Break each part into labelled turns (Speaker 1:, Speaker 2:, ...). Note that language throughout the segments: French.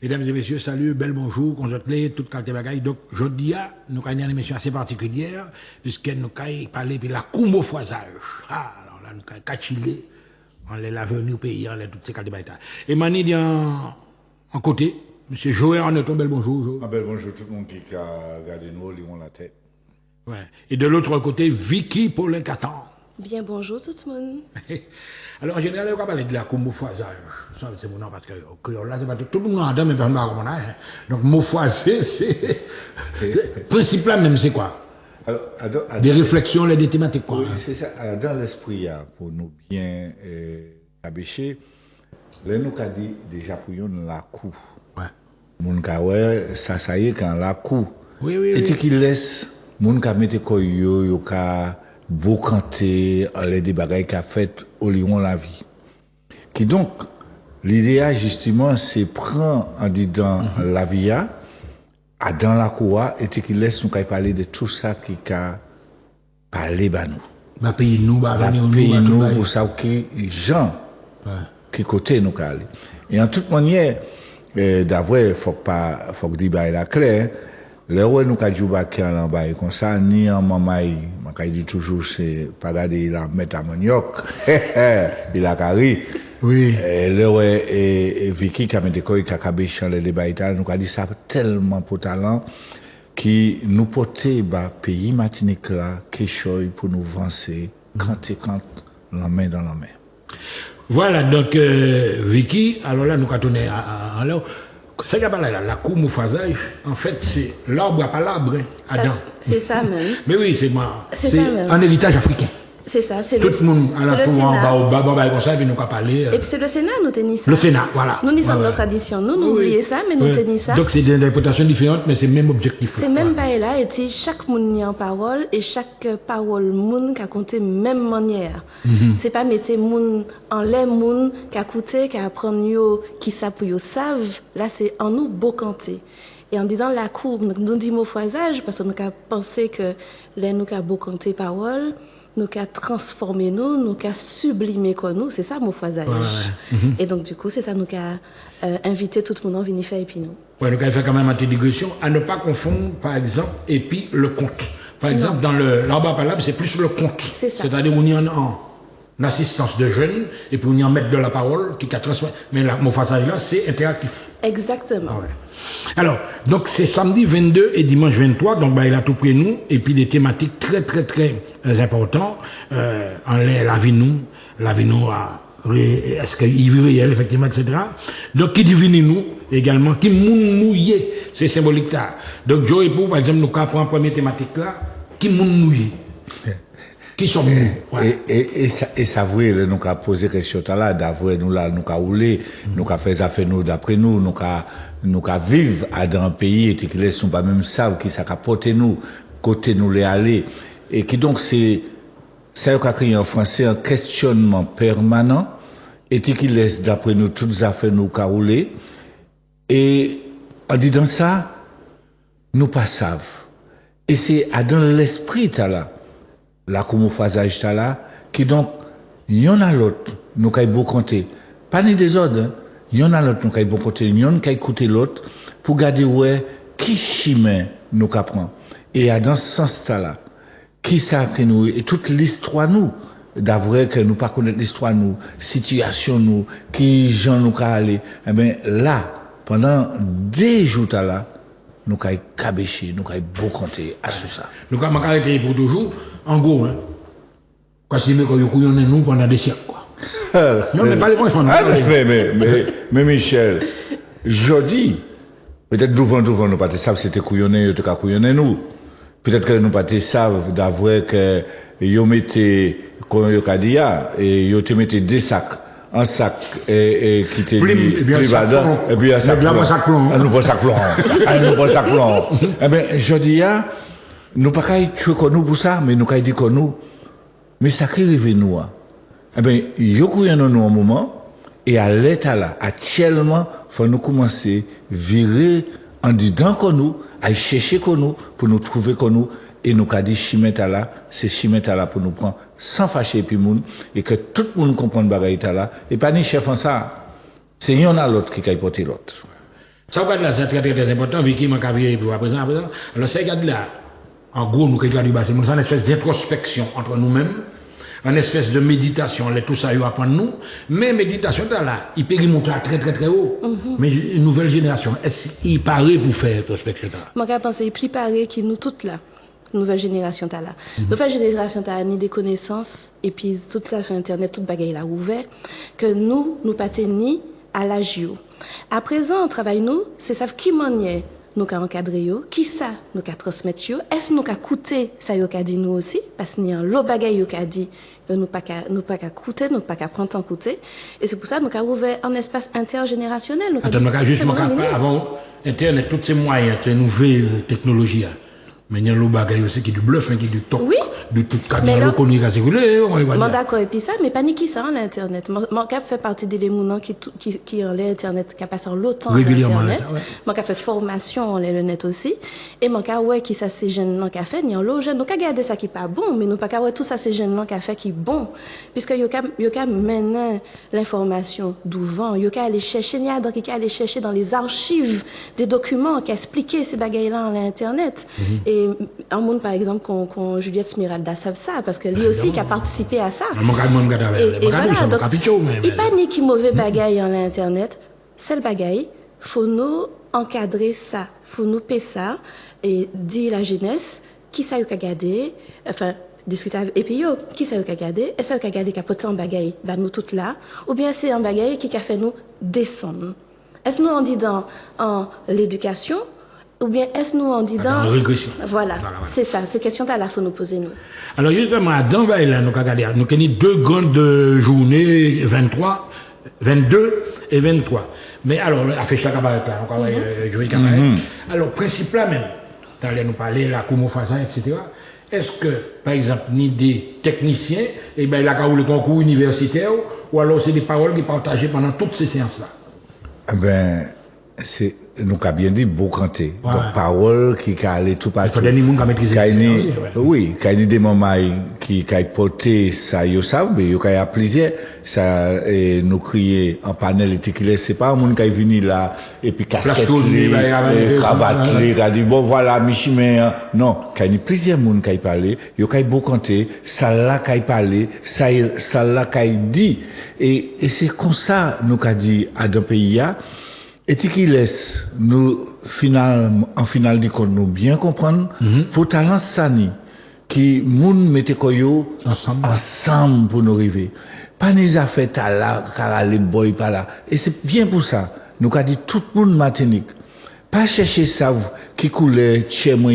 Speaker 1: Mesdames et messieurs, salut, bel bonjour, qu'on se plaît, toute qualité bagaille. Donc, je dis à, nous avons une émission assez particulière, puisque nous avons parlé de la coumofoisage. Ah, alors là, nous avons cachilé, on est l'avenir au pays, on est toutes ces qualités bagailles. Et Mani dit en côté, monsieur Joël Arneton, bel bonjour, Jo.
Speaker 2: Ah bel bonjour tout le monde qui a regardé nous, ils ont la tête.
Speaker 1: Ouais. Et de l'autre côté, Vicky Paulin Catan.
Speaker 3: Bien bonjour tout le monde.
Speaker 1: Alors en général, on va parler de la coumofoisage. Ça, c'est mon nom parce que là, c'est pas tout le monde entend, mais personne ne va comprendre. Donc, mofoiser, c'est. Le principe là même, c'est quoi?
Speaker 2: Alors,
Speaker 1: Des réflexions, des thématiques, quoi.
Speaker 2: Oui, c'est ça. Alors, dans l'esprit, pour nous bien abécher, là, nous avons dit déjà pour nous la coup.
Speaker 1: Ouais.
Speaker 2: Moun ka ouais, ça y est, quand la coup.
Speaker 1: Oui, oui,
Speaker 2: Et
Speaker 1: oui.
Speaker 2: qui laisse, moun ka mette ko yo ka boucanter, les des bagailles qu'a fait au Lyon la vie. Qui donc, l'idéal, justement, c'est prendre en disant la vie à dans la cour et qui laisse nous parler de tout ça qui a parlé bah nous.
Speaker 1: Bah, pays nous, bah,
Speaker 2: La
Speaker 1: venir
Speaker 2: pays
Speaker 1: nous,
Speaker 2: nous
Speaker 1: bah,
Speaker 2: pour ça qui gens
Speaker 1: ouais.
Speaker 2: qui côté nous aller. Et en toute manière, d'avoir faut que dire bah la clair. Le roi nous a dit qui en bas comme ça ni en mamaï, m'a dit toujours c'est pas garder la mettre à manioc. Il a carré.
Speaker 1: Oui.
Speaker 2: Le roi et Vicky qui a mis des quoi qui a cabéché le débat italien nous a dit ça tellement pour talent qui nous portait bah pays Martinique là quelque chose pour nous avancer quand la main dans la main.
Speaker 1: Voilà, donc, Vicky, alors là, nous avons tourné alors, ça y a pas là, la coumoufasage, en fait, c'est l'arbre à pas l'arbre, hein, Adam.
Speaker 3: C'est ça même.
Speaker 1: Mais oui, c'est moi.
Speaker 3: C'est ça même.
Speaker 1: Un héritage africain.
Speaker 3: C'est ça, c'est
Speaker 1: Tout le monde à la
Speaker 3: c'est le
Speaker 1: fois en
Speaker 3: Sénat.
Speaker 1: bas au bas, comme ça, et puis nous avons parlé.
Speaker 3: Et puis c'est le Sénat, nous tenons ça.
Speaker 1: Le Sénat, voilà.
Speaker 3: Nous disons
Speaker 1: Ouais,
Speaker 3: notre
Speaker 1: ouais.
Speaker 3: tradition. Nous, nous
Speaker 1: Oui,
Speaker 3: oublions ça, mais nous
Speaker 1: ouais.
Speaker 3: tenons ça.
Speaker 1: Donc c'est des interprétations différentes, mais c'est le même objectif.
Speaker 3: C'est même pas là, et c'est chaque monde y a en parole, et chaque parole monde qui a compté même manière. C'est pas mettre monde en l'air monde qui a coûté, qui a apprendre yo, qui ça pour yo savent. Là, c'est en nous beau canter. Et en disant la cour, nous disons mot foisage, parce que nous avons pensé que là, nous avons beau canter parole, nous avons transformé nous avons sublimer comme nous, c'est ça mot foisage.
Speaker 1: Ouais.
Speaker 3: Et donc, du coup, c'est ça, nous avons invité tout le monde à venir faire et puis nous.
Speaker 1: Ouais, nous avons fait quand même une petite digression à ne pas confondre, par exemple, et puis le conte. Par exemple, dans l'arbre à palabre, c'est plus le conte.
Speaker 3: C'est ça.
Speaker 1: C'est-à-dire, on y en assistance de jeunes, et puis on y en met de la parole, qui a transformé. Mais mon façage là, c'est interactif.
Speaker 3: Exactement.
Speaker 1: Ah ouais. Alors, donc c'est samedi 22 et dimanche 23, donc bah, il a tout pris nous, et puis des thématiques très très très importantes, en l'air, la vie nous, est-ce qu'il vit réel, effectivement, etc. Donc, qui divine nous, également, qui moun mouillé, c'est symbolique ça. Donc, Joe et pour, par exemple, nous prend la première thématique là, qui moun mouillé. Qui sont nous. Ouais.
Speaker 2: Et ça vrai, nous avons posé question là, d'avoir nous là, nous avons roulé, nous avons fait affaires nous d'après nous avons vivre dans un pays et qui ne sont pas même savent qui ça porté nous, côté nous les aller. Et qui donc c'est, ça a créé en français un questionnement permanent et qui laisse d'après nous toutes les affaires nous avons roulé. Et en disant ça, nous pas savent. Et c'est dans l'esprit là. La coumoufasage là, qui donc, il y en a l'autre, nous avons beau compter. Pas ni des autres, hein. Il y en a l'autre, nous avons beau compter. Il y en a écouter l'autre, pour garder, ouais, qui chemin nous apprend. Et dans ce sens-là, qui ça que nous, et toute l'histoire nous, d'avoir que nous pas connaître l'histoire nous, situation nous, qui gens nous aller, eh ben, là, pendant des jours là, nous avons cabéché, nous avons beau compter à ce ça.
Speaker 1: Nous avons arrêté pour toujours, en gros, hein. Quand c'est mieux qu'on y nous pendant des siècles, quoi. Non, mais pas les points,
Speaker 2: mais Michel, je dis, peut-être devant nous pas savent c'était couillonné, te couillonné nous. Peut-être que nous pas savent d'avoir que yo mettez, comme yo kadia, et yo te mettez des sacs, un sac, et qui te dit, et puis un sac plomb. Nous pas sac plomb. Nous pas sac plomb. Eh ben, je dis, nous pas qu'à tuer comme nous pour ça, mais nous qu'à dire comme nous. Mais ça qui arrive nous, eh ben, yo couillonne nous un moment, et à l'état là, actuellement, faut nous commencer virer en disant qu'on nous, à chercher qu'on nous, pour nous trouver qu'on nous, et nous qu'a dit chimeta là, c'est chimeta là pour nous prendre sans fâcher puis moun, et que tout le monde comprenne bagaille là, et pas ni chef en ça. C'est y'en a l'autre qui a porté l'autre.
Speaker 1: Ça, regarde là, c'est très, très, très important, Vicky, m'a cavié pour à présent. Alors, ça, regarde là, en gros, nous, qui du bassin, c'est une espèce d'introspection entre nous-mêmes, une espèce de méditation, tout ça, il va prendre nous. Mais méditation, là, il peut monter très, très, très haut. Mais une nouvelle génération, est-ce qu'il paraît pour faire introspection là?
Speaker 3: Moi, je pense qu'il est plus pareil que nous toutes là. Nouvelle génération t'as là. Nouvelle génération t'as ni des connaissances, et puis toute la fin Internet, toute bagaille là ouvert, que nous pas ni à l'âge yo. À présent, on travaille nous, c'est ça qui manière nous qu'a encadrer yo, qui ça nous qu'a transmettre yo, est-ce nous qu'a coûter ça yo qu'a dit nous aussi, parce qu'il y a un lot bagaille yo qu'a dit, nous pas qu'à coûter, nous pas qu'à prendre en coûter, et c'est pour ça nous qu'a ouvert un espace intergénérationnel.
Speaker 1: Attends, justement, avant Internet, tous ces moyens, ces nouvelles technologies, mais il y a le bagage aussi qui est du bluff, qui est du toc,
Speaker 3: oui.
Speaker 1: du tout cadre communication.
Speaker 3: D'accord, et puis ça, mais pas ni qui ça, l'Internet. Mon cap fait partie des mounants qui ont l'Internet, qui passent longtemps
Speaker 1: régulièrement
Speaker 3: l'Internet. Mon cap fait formation en le net aussi. Et mon cap, ouais, qui ça, c'est jeunes qui a fait, ni en l'eau jeune. Donc, à garder ça qui pas bon, mais nous pas qu'à ouais, tout ça, c'est jeunes qui a fait qui bon. Puisque yo cap mener l'information d'ouvant, yo cap aller chercher, qui aller chercher dans les archives des documents qui expliquaient ces bagailles-là en l'Internet. Et un monde, par exemple, qu'on Juliette Smiralda savent ça, parce que lui aussi qui a participé à ça. Et voilà, donc, il pas ni qui mauvais bagaille en Internet, c'est le bagaille, faut nous encadrer ça, faut nous payer ça, et dire la jeunesse, qui ça y a gardé, enfin, discuter avec, et puis yo, qui ça y a gardé, et ça y a gardé qui a porté en bagaille, bah nous toutes là, ou bien c'est un bagaille qui a fait nous descendre. Est-ce nous on dit dans l'éducation, ou bien est-ce nous on dit dans
Speaker 1: la régression.
Speaker 3: Voilà. C'est ça, ces questions-là, il faut nous poser nous.
Speaker 1: Alors justement, dans là, nous avons deux grandes journées, 23, 22 et 23. Mais alors, affiche la cabaret là, on va jouer cabaret. Alors, principalement, dans les nous parler, la Koumoufasa, etc. Est-ce que, par exemple, ni des techniciens, et ben, là, quand le concours universitaire, ou alors c'est des paroles qui sont partagées pendant toutes ces séances-là?
Speaker 2: Eh ben, c'est, nous avons bien dit, beau canté. Ouais. Donc, parole qui a allé tout partout.
Speaker 1: Il faut maîtriser.
Speaker 2: Oui, quand il y a des moments qui ont porté ça, ils savent, mais il y a plusieurs. Ça, nous crier en panel, c'est pas un monde qui est venu là, et puis casquette, cravate, il a dit, bon, voilà, Michimé, non. Quand il y a plusieurs monde qui ont parlé, il y a beau canté, ça là qui a parlé, ça là qui a dit. Et c'est comme ça, nous avons dit, à d'un pays, et qui laisse nous, en finale du compte, nous bien comprendre, pour talent sani, qui moun mette koyo ensemble pour nous arriver. Pas nous a fait à la, car les boy pas là. Et c'est bien pour ça. Nous avons dit tout le monde Martinique. Pas chercher ça qui coulait, chez moi,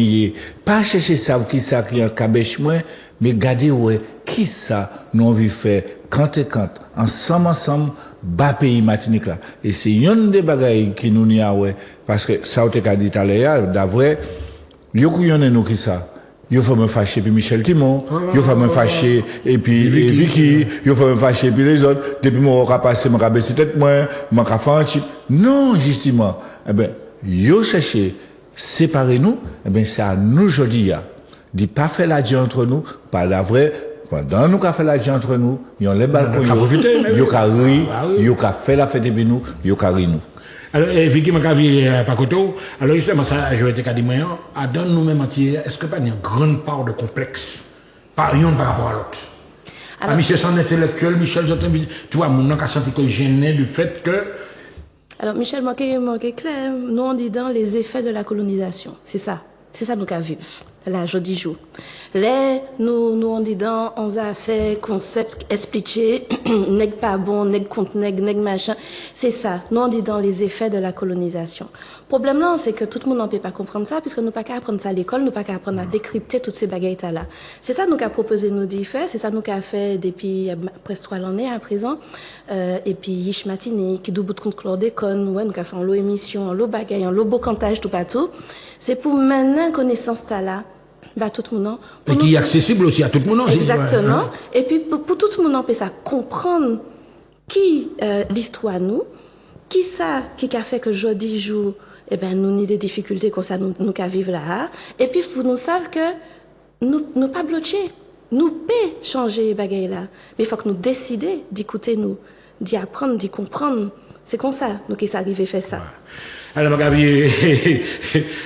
Speaker 2: pas chercher ça qui ça qui en cabèche moi, mais garder ouais, qui ça nous envie faire, quand et quand, ensemble, bas pays Martinique là. Et c'est une des bagailles qui nous n'y a ouais, parce que ça, on t'a dit tout à l'heure, d'avril, yo couillonne nous qui ça. Yo faut me fâcher puis Michel Timon, yo faut me fâcher et puis Vicky, yo faut me fâcher puis les autres. Depuis moi on passer mon baisser tête moi, mon faire un chip. Non, justement. Eh ben, yo chercher séparer nous, eh ben c'est à nous aujourd'hui de pas faire la vie entre nous, pas la vraie. Pendant nous qu'a fait la vie entre nous, yo les balcons yo qu'a ri, yo qu'a fait la fête de nous, yo qu'a ri nous.
Speaker 1: Alors, Vicky Makavi Pakoto, alors justement, ça, je vais te dire, dans nous-mêmes entiers, est-ce que pas il y a une grande part de complexe, par rapport à l'autre? Alors, Michel, son intellectuel, Michel, tu vois, mon nom a senti que gêné du fait que.
Speaker 3: Alors, Michel, manqué clair, nous on dit dans les effets de la colonisation. C'est ça nous qu'a vu. Là, je dis jour. Là, nous on dit dans, on a fait concept expliqué, nèg pas bon, nèg contre nèg machin. C'est ça. Nous on dit dans les effets de la colonisation. Problème là, c'est que tout le monde n'en peut pas comprendre ça, puisque nous pas qu'à apprendre ça à l'école, nous pas qu'à apprendre à décrypter toutes ces bagailles là. C'est ça nous qu'a proposé nous d'y faire, c'est ça nous qu'a fait depuis presque 3 années à présent. Et puis Yish Matini, qui double contre chlordécone, ouais, nous qu'a fait en l'eau émission, en l'eau bagaille, en l'eau beau cantage, tout partout. C'est pour mener connaissance là. Bah, tout le monde.
Speaker 1: Et qui est accessible aussi à tout le monde.
Speaker 3: Exactement. Et puis, pour tout le monde, on peut ça comprendre qui, l'histoire nous, qui ça, qui a fait que jeudi jour, eh ben, nous avons des difficultés comme ça, nous qu'à vivre là. Et puis, pour nous savent que nous pas bloqués. Nous peut changer les bagailles là. Mais il faut que nous décidions d'écouter nous, d'y apprendre, d'y comprendre. C'est comme ça, nous qui s'arrive à faire ça.
Speaker 1: Ouais. Alors,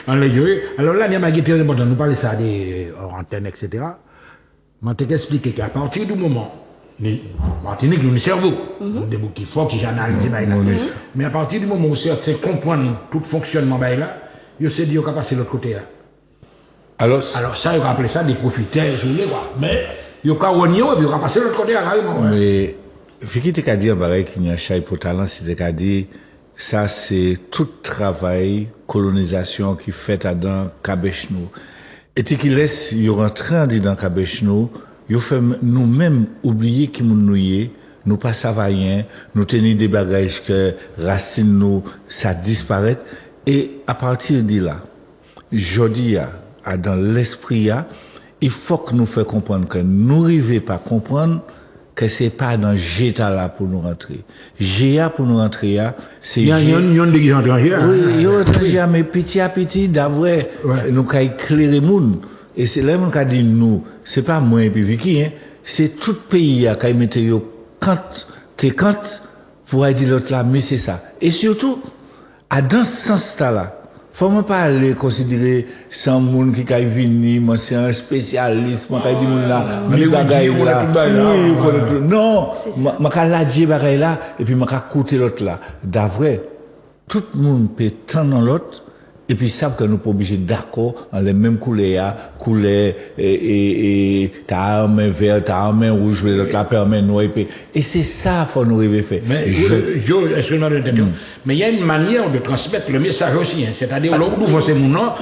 Speaker 1: on l'a joué. Alors là, il y a ma guitare, nous parler ça des antennes, etc. Je t'ai expliqué qu'à partir du moment, Martinique, nous, le cerveau, des bouts qui font, qui j'analyse, mais à partir du moment où c'est comprendre tout fonctionnement, là, je sais dire qu'on va passer de l'autre côté, là. Alors ça, il va appeler ça des profiteurs, si vous voulez, quoi. Mais, il y a qu'à rogner, et puis il va passer de l'autre côté, carrément.
Speaker 2: Mais, Fiki te dit, pareil, qu'il y a un chai pour talent, c'est te dit, ça, c'est tout travail, colonisation qui fait dans Kabechnou. Et qui laisse, il rentre dans Kabechnou, il fait nous-mêmes oublier qui nous y nous pas savaillens, nous tenir des bagages que racines nous, ça disparaît. Et à partir de là, jodi dans l'esprit, il faut que nous fassions comprendre que nous n'arrivons pas à comprendre que c'est pas dans Géta là pour nous rentrer. Géa pour nous rentrer, c'est...
Speaker 1: Il y a des gens étrangers.
Speaker 2: Oui, il y a des étrangers, mais petit à petit, d'avril, nous avons éclairé le monde. Et c'est là qu'on a dit nous, c'est pas moi et puis Vicky, hein, c'est tout pays qui a mis quand pour dire l'autre là, mais c'est ça. Et surtout, dans ce sens-là, faut même pas aller considérer sans monde qui a venu, moi c'est un spécialiste, moi qui dit moun là, mais bagaille là, oui, non, moi qui l'a dit bagaille là, et puis moi qui écouté l'autre là. D'avril, tout le monde peut tendre dans l'autre, et puis ils savent que nous pas obligés d'accord en les mêmes couleurs, et t'as un main vert, t'as un main rouge, l'autre là, un main noir, et c'est ça faut nous arriver faire.
Speaker 1: Mais, excusez-moi de t'interrompre, mais il y a une manière de transmettre le message aussi, hein. C'est-à-dire, là où vous c'est mon nom,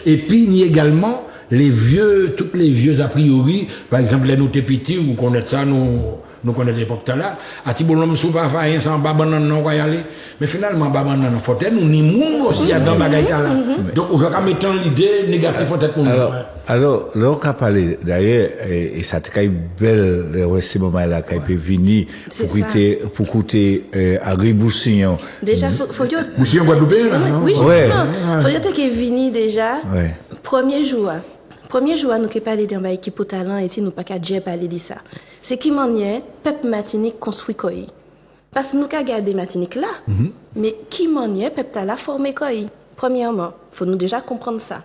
Speaker 1: et puis il y a également toutes les vieux a priori, par exemple, les nous petits, ou connaître ça, nous connaissons l'époque là, à Tibolom sous pas faire sans babanan non va y aller, mais finalement babanan non faut nous ni moun aussi à dans bagaille là. Donc on va mettre l'idée négative faut être moun.
Speaker 2: Alors là on a parlé d'ailleurs et ça te caille belle ces moments là qui peut venir pour coûter à Riboussillon.
Speaker 3: Déjà faut dire
Speaker 1: Boussillon Guadeloupe là.
Speaker 3: Oui, faut dire que vini déjà premier jour nous qui parler d'un bail qui pour talent et nous pas qu'à dire parler de ça. C'est qui manière peuple Martinique construit quoi. Parce que nous qu'à garder Martinique là, mais qui manière peuple là formé quoi. Premièrement, faut nous déjà comprendre ça.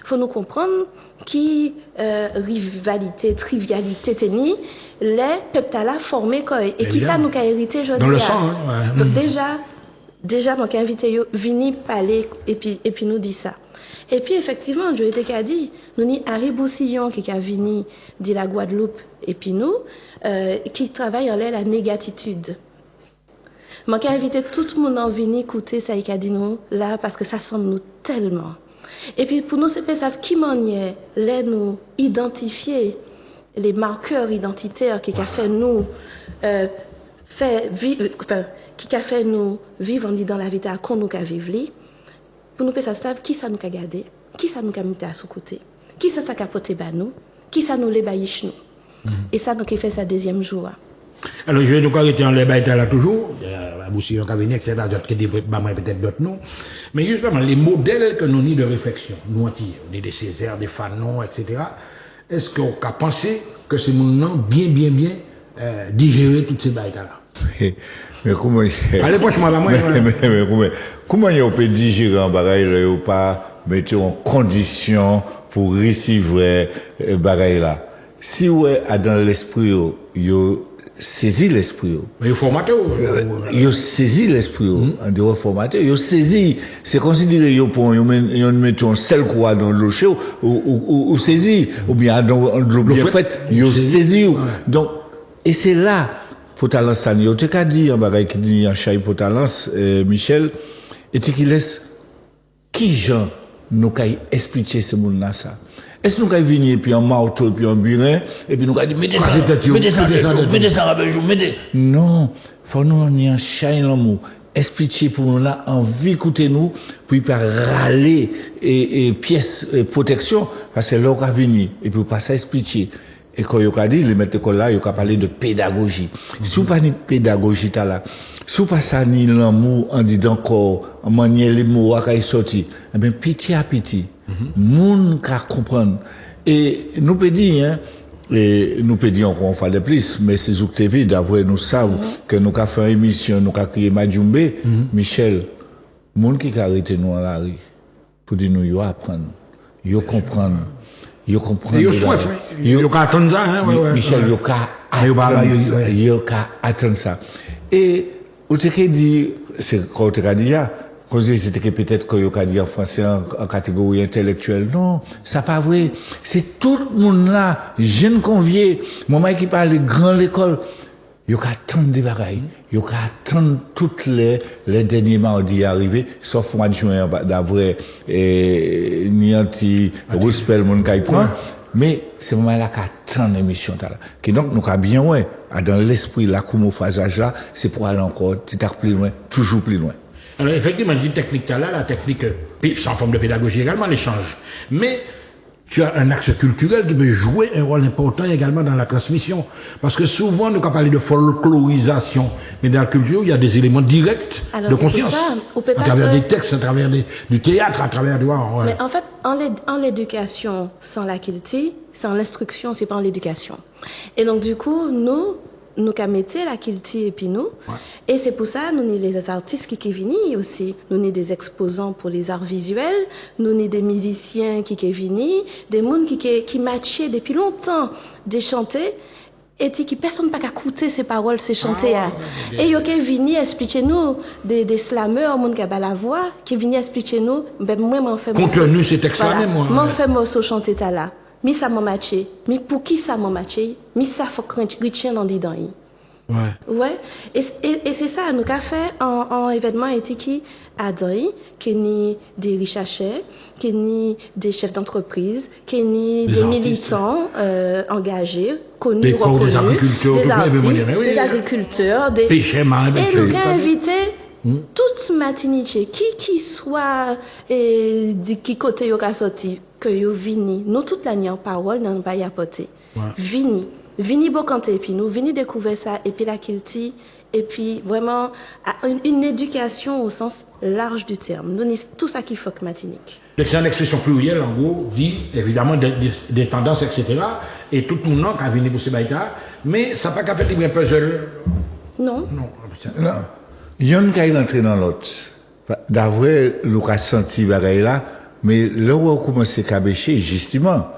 Speaker 3: Faut nous comprendre qui rivalité, trivialité tenir les peuple là formé quoi et qui ça nous qu'a hérité aujourd'hui.
Speaker 1: Dans le sang
Speaker 3: Donc déjà moi qu'a invité venir parler et puis nous dit ça. Et puis effectivement, je t'ai qu'à dit, nous ni Harry Boussillon qui a venu de la Guadeloupe et puis nous qui travaille en la négatitude. Moi qui ai invité tout le monde à venir écouter ça qui a dit nous là parce que ça semble nous tellement. Et puis pour nous c'est pas ça qui manière les nous identifier les marqueurs identitaires qui a fait nous qui a fait nous vivre dans la vie qu'on nous a vivre. Pour nous savoir qui ça nous a gardé, qui ça nous a mis à sous côté, qui ça a porté bas nous, qui ça nous les bailliche nous. Et ça donc il fait ça deuxième jour.
Speaker 1: Alors je vais nous arrêter en les bailles là toujours, à Boussillon Cavigny, etc. D'autres qui peut-être d'autres non. Mais justement les modèles que nous avons de réflexion, nous on est des Césaire, des Fanon, etc. Est-ce qu'on a pensé que c'est maintenant bien digérer toutes ces bailles là?
Speaker 2: Mais comment
Speaker 1: allez franchement moi
Speaker 2: comment on peut digérer un bagage là ou pas mettre en condition pour recevoir bagage là si ouais dans l'esprit yo saisi l'esprit
Speaker 1: mais il formaté
Speaker 2: yo saisi l'esprit en dehors formaté yo saisi c'est considéré yo pour yo mettre un seul quoi dans l'eau chaude ou saisi ou bien dans l'eau bien faite yo saisi donc et c'est là pour talent sanio tu qu'a dit un bagage qui dit en chai pour talent Michel et tu qui laisse qui gens nous qu'a expliquer ce monde là ça est-ce que nous qu'a venir puis en marteau puis en burin et puis nous qu'a dit mettez ça non faut nous en chai l'amour expliquer pour nous là envie écouter nous puis par râler et pièces protection parce que là on va venir et puis pas ça expliquer. Et quand il a dit, les maîtres d'école là, il a parlé de pédagogie. Si vous pas de pédagogie là, si vous pas ça ni l'amour en disant encore, en manière les mots à qui sorti, eh bien, petit à petit, monde qu'à comprendre. Et nous peut dire, encore une fois de plus, mais c'est Zouk TV, d'avoir nous savons que nous avons fait une émission, nous avons créé Madjoumbe, Michel, monde qui a arrêté nous en la rue, pour dire nous, yo apprendre, yo comprendre, yo comprendre.
Speaker 1: Yo souhaite, yo ka attendre ça, hein, ouais.
Speaker 2: Michel, yo ka attendre ça. Et, ou te que dit, c'est quand tu as dit, c'était que peut-être que yo ka dit en français en catégorie intellectuelle. Non, ça pas vrai. C'est tout le monde là, jeune convié, moment qui parle de grande école. Yo ka attendre des bagailles, yo ka attendre toutes les derniers mardis arrivés, sauf mois de juin d'avril ni anti Rouspel mon kay prend, mais c'est moment là ka attendre l'émission là. Qui donc nous ka bien ouais, dans l'esprit là comme phasage là, c'est pour aller encore petit plus loin, toujours plus loin.
Speaker 1: Alors effectivement, une technique là, la technique c'est en forme de pédagogie également l'échange. Mais tu as un axe culturel qui peut jouer un rôle important également dans la transmission. Parce que souvent, nous, quand on parle de folklorisation, mais dans la culture, il y a des éléments directs de conscience. À travers des textes, à travers du théâtre, à travers du... Ouais.
Speaker 3: Mais en fait, en l'éducation, sans la qualité, sans l'instruction, c'est pas en l'éducation. Et donc, du coup, nous mettons la qualité et puis nous. Ouais. Et c'est pour ça, nous, les artistes qui viennent aussi. Nous, sommes des exposants pour les arts visuels. Nous, sommes des musiciens qui viennent. Des gens qui matchaient depuis longtemps des chanter. Et qui personne pas qu'à écouter ces paroles, ces chanter. Et ils viennent expliquer nous des slameurs, monde qui a la voix, qui viennent expliquer nous, ben, moi, m'en fait
Speaker 1: contenu, c'est exclamé, moi.
Speaker 3: M'en fait morceau chanter là. Mi ça m'a matché, mi pour qui ça m'a matché, mi ça faut que Richien dans dedans. Ouais. Et c'est ça nous qu'a fait en événement éthique à Doi, qui ni des richachers, qui ni des chefs d'entreprise, qui ni des militants engagés, connus, reconnus, des artistes, des agriculteurs, des
Speaker 1: pêcheurs,
Speaker 3: et nous qu'a invité toute matinée qui soit qui côté yo ka sorti que yo vini nous toute la nuit en parole n'en pas y apporter vini bokanté et puis nous vini découvrir ça et puis la culture et puis vraiment une éducation au sens large du terme nous tout ça qu'il faut que matinique.
Speaker 1: C'est une expression plurielle en gros dit évidemment des tendances etc et tout le monde qui venu pour ce baïta mais ça pas qu'à faire un puzzle.
Speaker 3: Non.
Speaker 2: Yon qui est rentré dans l'autre. D'avoir nous a senti bagaille là, mais là où on commence à cabécher, justement,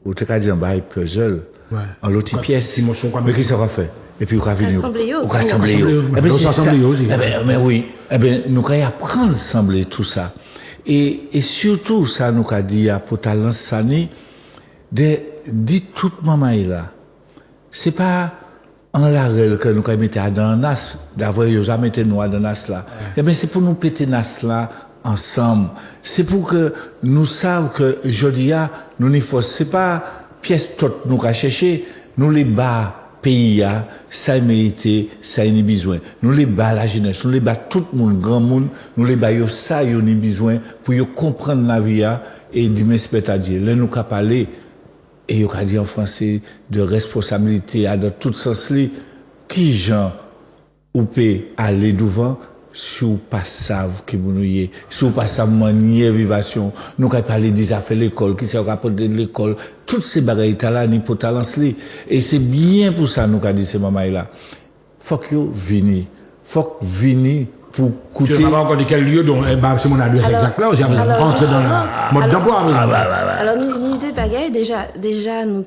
Speaker 2: on te dit un bail puzzle, en l'autre pièce, mais qui ça va faire? Et puis on va venir, on va assembler. Mais oui, nous allons apprendre à assembler tout ça. Et surtout, ça nous a dit pour talent sani, dit toute maman là, c'est pas en la règle que nous avons mis dans nas, d'avoir eu jamais été nous dans nas là. Eh bien, c'est pour nous péter nas là ensemble. C'est pour que nous savions que Jodia, nous n'y faut, c'est pas pièce toute nous qu'a cherché, nous les bas pays ça mérité, ça y a besoin. Nous les bas la jeunesse, nous les bas tout le monde, grand monde, nous les bas ça y a besoin pour y comprendre la vie et du c'est-à-dire, là nous qu'a parlé et il a dit en français de responsabilité dans tout sens qui gens ou peut aller devant si vous pas savent que vous nous y si vous pas savent manier vivation nous avons parlé des affaires l'école qui s'est rapporté de l'école toutes ces bagailles là ni pour talent et c'est bien pour ça nous avons dit ces mamans là faut que venir pour coûter.
Speaker 1: Je ne sais pas encore de quel lieu, donc c'est mon adresse exacte là, j'ai rentré dans la mode d'emploi.
Speaker 3: Alors, nous des bagailles, déjà, nous,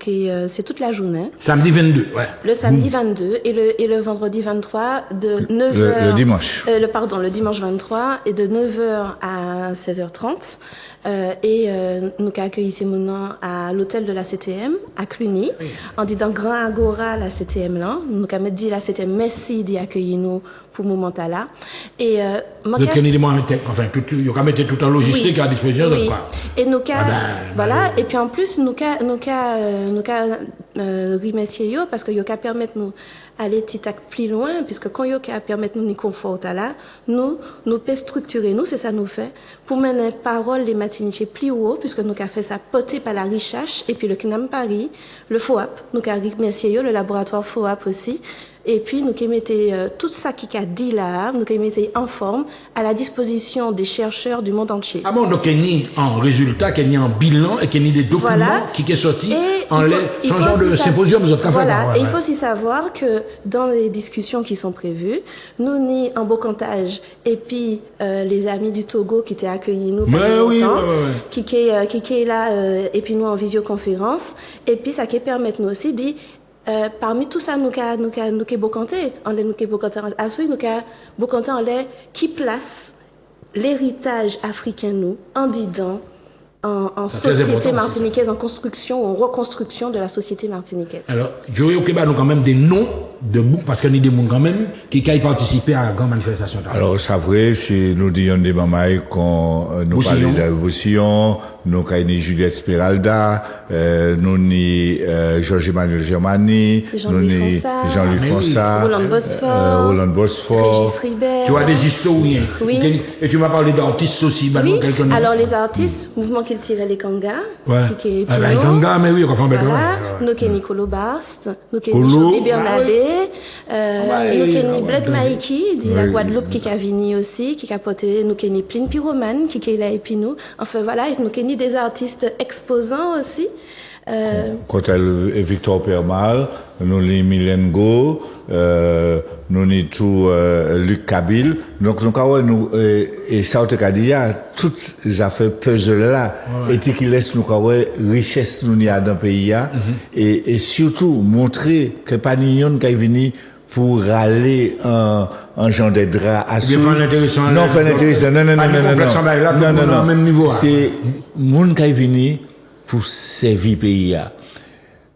Speaker 3: c'est toute la journée.
Speaker 1: Samedi 22, ouais.
Speaker 3: Le samedi 22 et le vendredi 23 de 9h.
Speaker 2: Le dimanche.
Speaker 3: Le dimanche 23 et de 9h à 16h30. Nous avons accueilli ces moments à l'hôtel de la CTM, à Cluny. Oui. En disant grand agora la CTM là. Nous avons dit la CTM merci d'y accueillir nous pour ce moment-là. Et,
Speaker 1: enfin, il y a mettre tout en logistique à disposition de quoi.
Speaker 3: Et nous voilà. Et puis en plus, nous remercier parce que nous permettre nous aller petit à plus loin, puisque quand nous permettre nous confort là, nous peut structurer nous, c'est ça nous fait, pour mener parole les matinités plus haut, puisque nous avons fait ça porté par la Richache, et puis le CNAM Paris, le FOAP, nous avons remercié le laboratoire FOAP aussi, et puis nous qui mettez tout ça qui a dit là, nous qui mettez en forme à la disposition des chercheurs du monde entier.
Speaker 1: Ah bon, donc il y a ni en résultat, qu'il y a en bilan et qu'il y a ni des documents qui est sorti en les changeant de symposium, vous êtes
Speaker 3: voilà. Et il faut aussi savoir que dans les discussions qui sont prévues, nous ni en Bocantage et puis les amis du Togo qui étaient accueillis nous pendant longtemps, qui est là et puis nous en visioconférence, et puis ça qui permet nous aussi dit parmi tout ça nous Bocanté, en les nous Bocanté ensuite nous Bocanté en les qui place l'héritage africain nous en disant en société martiniquaise, en construction, en reconstruction de la société martiniquaise.
Speaker 1: Alors, j'aurais au Québec nous quand même des noms de boucs, parce qu'il y a des gens quand même qui ont participé à la grande manifestation.
Speaker 2: Alors, c'est vrai, si nous disons des mamailles qu'on nous parle de Boussillon, nous avons Juliette Spiralda, nous avons Georges-Emmanuel Germani, nous avons Jean-Louis Fonsa,
Speaker 3: Roland Bosfort, Régis Ribert.
Speaker 1: Tu as des historiens.
Speaker 3: Oui.
Speaker 1: Et tu m'as parlé d'artistes aussi.
Speaker 3: Oui. Alors, les artistes, mouvement qui tirait les Kangas, qui est
Speaker 1: les Kangas, mais oui, on va faire
Speaker 3: nous avons Nicolo Barst, nous avons Joby Bernabé, nous avons Bled Maïki, dit la Guadeloupe qui a venu aussi, qui a porté, nous avons Pline Pyroman, qui est là et puis nous. Enfin voilà, nous avons des artistes exposants aussi.
Speaker 2: Quand elle est Victor Permal, nous avons Mylène Go, nous avons tout Luc Kabil. Donc nous et ça te dit toutes les affaires puzzle là et qui laisse nous richesse nous y a dans le pays et surtout montrer que pas n'yon qui venu pour râler un genre de drap à sous. Non, fait intéressant. Non. C'est monde qui venu pour servir pays.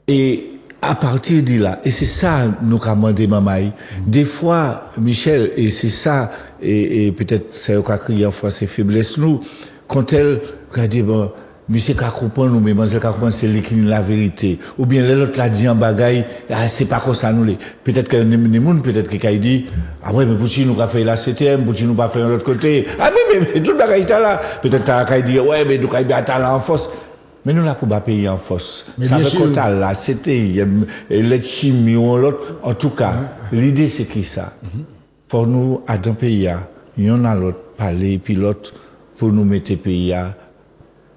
Speaker 2: Et à partir de là, et c'est ça nous avons demandé Mamaï. Des fois, Michel, et c'est ça, et peut-être c'est au cas crier en français faiblesse nous, quand elle a dit bon, monsieur qu'a comprendre nous, mais mademoiselle qu'a comprendre c'est la vérité. Ou bien l'autre l'a dit en bagaille, c'est pas comme ça nous les. Peut-être que les gens, peut-être qu'il a dit, ah ouais, mais pour nous pas fait la CTM, pour nous pas fait de l'autre côté. Ah mais tout le bagaille là. Peut-être qu'il a dit, ouais, mais nous avons là en force. Mais nous, là, pour pas payer en force. Ça veut dire que là, c'était, les chimie ou l'autre. En tout cas, l'idée, c'est qui ça? Pour nous, à d'un pays, il y en a l'autre, parler, puis l'autre, pour nous mettre pays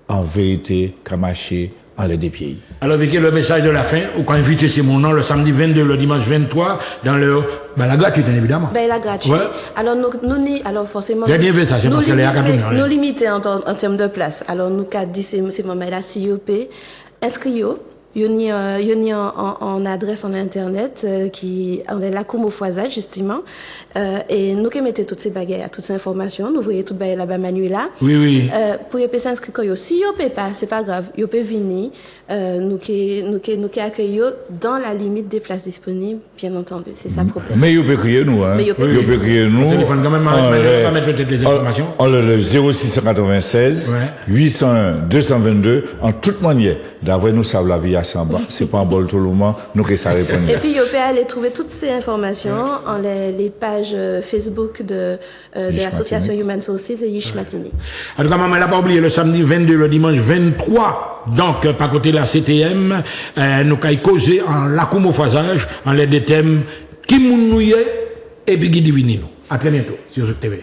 Speaker 2: en vérité, qu'à marcher en les dépieds.
Speaker 1: Alors, avec le message de la fin, ou quand inviter c'est mon nom, le samedi 22, le dimanche 23, dans le, la gratuite, évidemment.
Speaker 3: La gratuite. Ouais. Alors, alors, forcément.
Speaker 1: Dernier message, parce qu'elle est à Cameroun.
Speaker 3: Nous limiter en termes de place. Alors, nous, qu'a dit, c'est moment-là, si vous inscrivez-vous. Il y a en adresse en internet qui on est là comme au foisage justement et nous qui mettons toutes ces bagages, toutes ces informations, nous voyons toutes bagages là-bas Manuela.
Speaker 1: Oui.
Speaker 3: Pour y s'inscrire quand si yo peut pas, c'est pas grave, yo peut venir nous qui accueillons dans la limite des places disponibles, bien entendu, c'est ça le problème.
Speaker 2: Mais yo peut crier nous hein. Yo peut crier nous.
Speaker 1: Téléphone quand même on va mettre peut-être les informations.
Speaker 2: On le 0696 801 222 en toute manière d'avoir nous savent la vie à Samba, c'est pas un bol tout le monde, nous que ça répond.
Speaker 3: Et puis vous pouvez aller trouver toutes ces informations en les pages Facebook de l'association Human Sources et Yish Martinique.
Speaker 1: En tout cas, maman, elle n'a pas oublié le samedi 22, le dimanche 23, donc, par côté de la CTM, nous avons causé en l'accoumophasage, en les deux thèmes, qui nous et puis qui divine nous. À très bientôt sur ce TV.